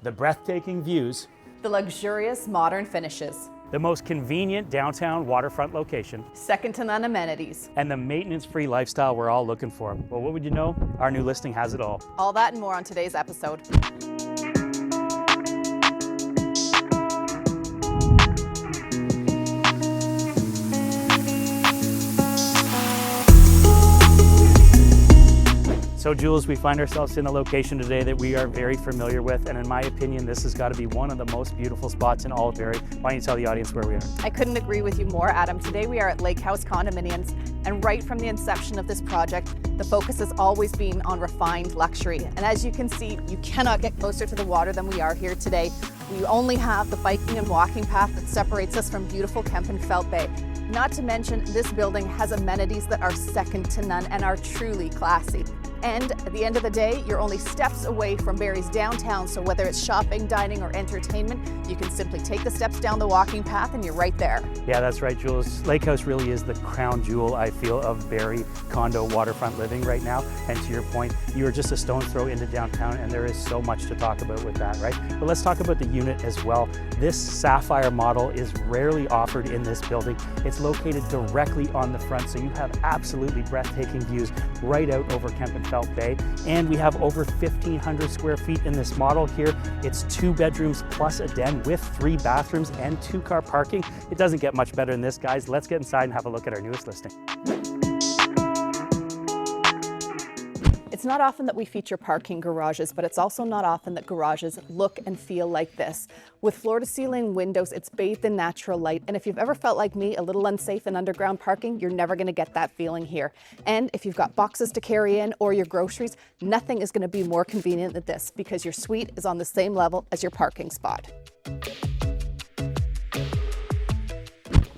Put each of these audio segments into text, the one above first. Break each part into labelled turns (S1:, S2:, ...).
S1: the breathtaking views,
S2: the luxurious modern finishes,
S1: the most convenient downtown waterfront location,
S2: second to none amenities,
S1: and the maintenance-free lifestyle we're all looking for. Well, what would you know? Our new listing has it all.
S2: All that and more on today's episode.
S1: So Jules, we find ourselves in a location today that we are very familiar with, and in my opinion, this has got to be one of the most beautiful spots in all of Barrie. Why don't you tell the audience where we are?
S2: I couldn't agree with you more, Adam. Today we are at LakHouse condominiums, and right from the inception of this project, the focus has always been on refined luxury. And as you can see, you cannot get closer to the water than we are here today. We only have the biking and walking path that separates us from beautiful Kempenfelt Bay. Not to mention, this building has amenities that are second to none and are truly classy. And at the end of the day, you're only steps away from Barrie's downtown, so whether it's shopping, dining, or entertainment, you can simply take the steps down the walking path and you're right there.
S1: Yeah, that's right, Jules. LakHouse really is the crown jewel, I feel, of Barrie condo waterfront living right now. And to your point, you are just a stone's throw into downtown, and there is so much to talk about with that, right? But let's talk about the unit as well. This Sapphire Model is rarely offered in this building. It's located directly on the front, so you have absolutely breathtaking views right out over Kempenfelt Bay. And we have over 1,500 square feet in this model here. It's 2 bedrooms plus a den with 3 bathrooms and 2-car parking. It doesn't get much better than this, guys. Let's get inside and have a look at our newest listing.
S2: It's not often that we feature parking garages, but it's also not often that garages look and feel like this. With floor-to-ceiling windows, it's bathed in natural light, and if you've ever felt like me, a little unsafe in underground parking, you're never going to get that feeling here. And if you've got boxes to carry in or your groceries, nothing is going to be more convenient than this, because your suite is on the same level as your parking spot.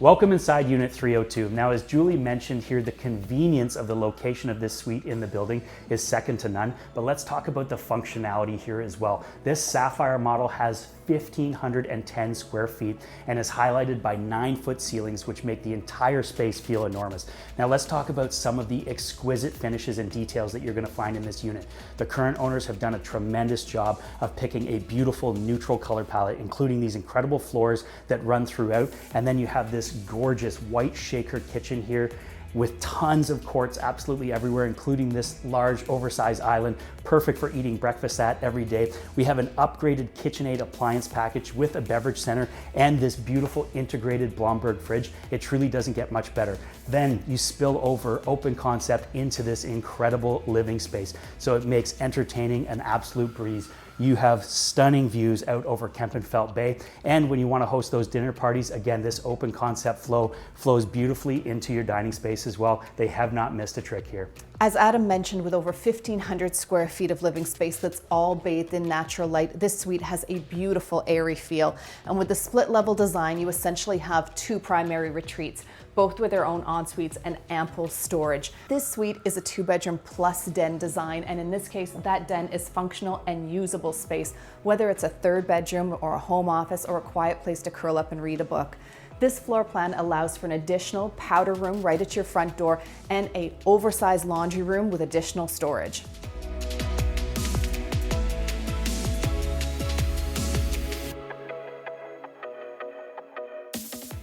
S1: Welcome inside Unit 302. Now, as Julie mentioned here, the convenience of the location of this suite in the building is second to none, but let's talk about the functionality here as well. This Sapphire Model has 1,510 square feet and is highlighted by 9-foot ceilings, which make the entire space feel enormous. Now, let's talk about some of the exquisite finishes and details that you're going to find in this unit. The current owners have done a tremendous job of picking a beautiful neutral color palette, including these incredible floors that run throughout, and then you have this gorgeous white shaker kitchen here with tons of quartz absolutely everywhere, including this large oversized island, perfect for eating breakfast at every day. We have an upgraded KitchenAid appliance package with a beverage center and this beautiful integrated Blomberg fridge. It truly doesn't get much better. Then you spill over open concept into this incredible living space, so it makes entertaining an absolute breeze. You have stunning views out over Kempenfelt Bay. And when you want to host those dinner parties, again, this open concept flows beautifully into your dining space as well. They have not missed a trick here.
S2: As Adam mentioned, with over 1,500 square feet of living space that's all bathed in natural light, this suite has a beautiful airy feel. And with the split level design, you essentially have 2 primary retreats, both with their own en-suites and ample storage. This suite is a 2-bedroom plus den design, and in this case, that den is functional and usable space, whether it's a 3rd bedroom or a home office or a quiet place to curl up and read a book. This floor plan allows for an additional powder room right at your front door and an oversized laundry room with additional storage.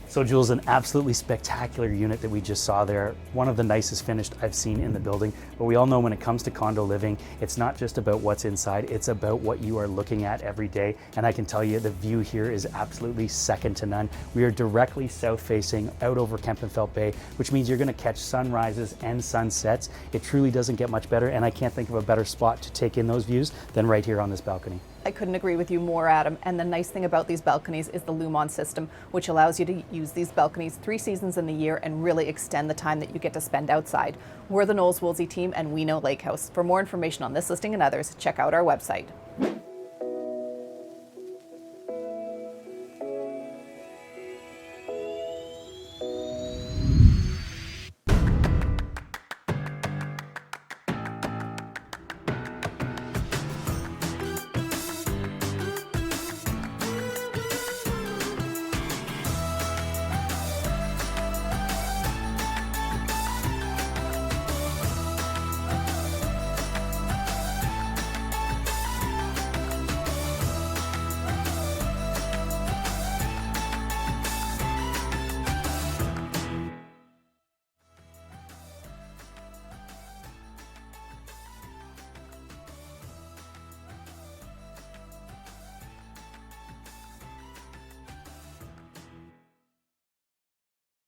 S1: So Jules, an absolutely spectacular unit that we just saw there. One of the nicest finished I've seen in the building. But we all know when it comes to condo living, it's not just about what's inside, it's about what you are looking at every day. And I can tell you the view here is absolutely second to none. We are directly south facing out over Kempenfelt Bay, which means you're gonna catch sunrises and sunsets. It truly doesn't get much better, and I can't think of a better spot to take in those views than right here on this balcony.
S2: I couldn't agree with you more, Adam. And the nice thing about these balconies is the Lumon system, which allows you to use these balconies 3 seasons in the year and really extend the time that you get to spend outside. We're the Knowles Woolsey team, and we know LakHouse. For more information on this listing and others, check out our website.